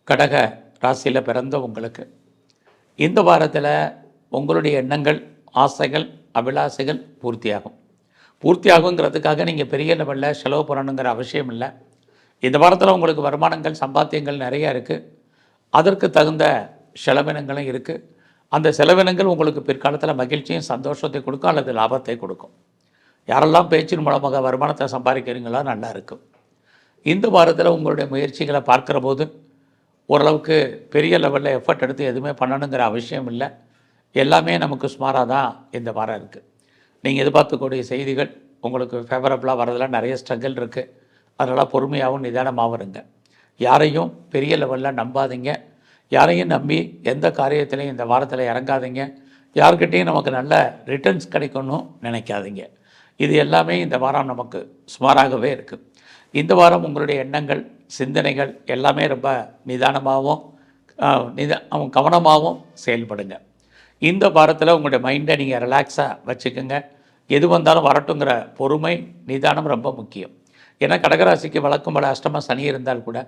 கடக ராசியில் பிறந்த உங்களுக்கு இந்த வாரத்தில் உங்களுடைய எண்ணங்கள், ஆசைகள், அபிலாசைகள் பூர்த்தியாகுங்கிறதுக்காக நீங்கள் பெரிய லெவலில் செலவு பண்ணணுங்கிற அவசியம் இல்லை. இந்த வாரத்தில் உங்களுக்கு வருமானங்கள், சம்பாத்தியங்கள் நிறையா இருக்குது. அதற்கு தகுந்த செலவினங்களும் இருக்குது. அந்த செலவினங்கள் உங்களுக்கு பிற்காலத்தில் மகிழ்ச்சியும் சந்தோஷத்தை கொடுக்கும் அல்லது லாபத்தை கொடுக்கும். யாரெல்லாம் பேச்சின் மூலமாக வருமானத்தை சம்பாதிக்கிறீங்களோ நல்லா இருக்கும். இந்த வாரத்தில் உங்களுடைய முயற்சிகளை பார்க்குற போது ஓரளவுக்கு பெரிய லெவலில் எஃபர்ட் எடுத்து எதுவுமே பண்ணணுங்கிற அவசியம் இல்லை. எல்லாமே நமக்கு சுமாராக தான் இந்த வாரம் இருக்குது. நீங்கள் எதிர்பார்க்கக்கூடிய செய்திகள் உங்களுக்கு ஃபேவரபுளாக வரதெல்லாம் நிறைய ஸ்ட்ரகிள் இருக்குது. அதனால் பொறுமையாகவும் நிதானமாகவும் இருங்க. யாரையும் பெரிய லெவலில் நம்பாதீங்க. யாரையும் நம்பி எந்த காரியத்திலையும் இந்த வாரத்தில் இறங்காதீங்க. யார்கிட்டையும் நமக்கு நல்ல ரிட்டர்ன்ஸ் கிடைக்கணும்னு நினைக்காதீங்க. இது எல்லாமே இந்த வாரம் நமக்கு சுமாராகவே இருக்குது. இந்த வாரம் உங்களுடைய எண்ணங்கள், சிந்தனைகள் எல்லாமே ரொம்ப நிதானமாகவும் கவனமாகவும் செயல்படுங்க. இந்த வாரத்தில் உங்களுடைய மைண்டை நீங்கள் ரிலாக்ஸாக வச்சுக்கோங்க. எது வந்தாலும் வரட்டுங்கிற பொறுமை, நிதானம் ரொம்ப முக்கியம். ஏன்னா கடகராசிக்கு வழக்கம் போல அஷ்டம சனி இருந்தால் கூட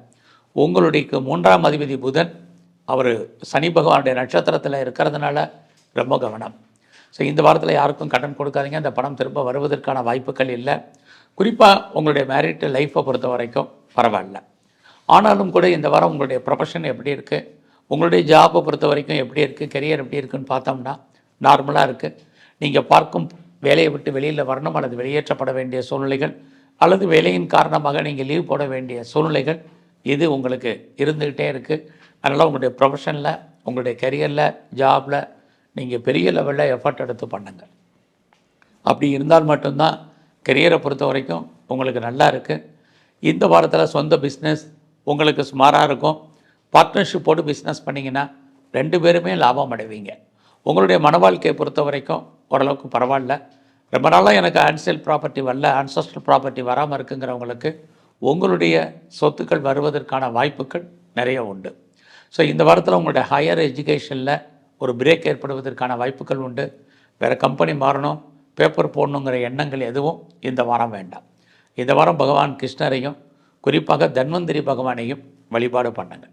உங்களுடைய 3ஆம் அதிபதி புதன் அவர் சனி பகவானுடைய நட்சத்திரத்தில் இருக்கிறதுனால ரொம்ப கவனம். ஸோ இந்த வாரத்தில் யாருக்கும் கடன் கொடுக்காதீங்க. அந்த பணம் திரும்ப வருவதற்கான வாய்ப்புகள் இல்லை. குறிப்பாக உங்களுடைய மேரிட் லைஃப்பை பொறுத்த வரைக்கும் பரவாயில்ல. ஆனாலும் கூட இந்த வாரம் உங்களுடைய ப்ரொஃபஷன் எப்படி இருக்குது, உங்களுடைய ஜாப்பை பொறுத்த வரைக்கும் எப்படி இருக்குது, கெரியர் எப்படி இருக்குதுன்னு பார்த்தோம்னா நார்மலாக இருக்குது. நீங்கள் பார்க்கும் வேலையை விட்டு வெளியில் வரணும் அல்லது வெளியேற்றப்பட வேண்டிய சூழ்நிலைகள் அல்லது வேலையின் காரணமாக நீங்கள் லீவ் போட வேண்டிய சூழ்நிலைகள் இது உங்களுக்கு இருந்துக்கிட்டே இருக்குது. அதனால் உங்களுடைய ப்ரொஃபஷனில், உங்களுடைய கெரியரில், ஜாபில் நீங்கள் பெரிய லெவலில் எஃபர்ட் எடுத்து பண்ணுங்கள். அப்படி இருந்தால் மட்டும்தான் கெரியரை பொறுத்த வரைக்கும் உங்களுக்கு நல்லா இருக்குது. இந்த வாரத்தில் சொந்த பிஸ்னஸ் உங்களுக்கு சுமாராக இருக்கும். பார்ட்னர்ஷிப்போடு பிஸ்னஸ் பண்ணிங்கன்னா 2 பேருமே லாபம் அடைவீங்க. உங்களுடைய மன வாழ்க்கையை பொறுத்த வரைக்கும் ஓரளவுக்கு பரவாயில்ல. ரொம்ப நாளாக எனக்கு ஆன்சல் ப்ராப்பர்ட்டி வரல, ஆன்சஸ்ட்ரல் ப்ராப்பர்ட்டி வராமல் இருக்குங்கிறவங்களுக்கு உங்களுடைய சொத்துக்கள் வருவதற்கான வாய்ப்புகள் நிறைய உண்டு. ஸோ இந்த வாரத்தில் உங்களுடைய ஹையர் எஜுகேஷனில் ஒரு பிரேக் ஏற்படுவதற்கான வாய்ப்புகள் உண்டு. வேறு கம்பெனி மாறணும், பேப்பர் போடணுங்கிற எண்ணங்கள் எதுவும் இந்த வாரம் வேண்டாம். இந்த வாரம் பகவான் கிருஷ்ணரையும் குறிப்பாக தன்வந்திரி பகவானையும் வழிபாடு பண்ணுங்கள்.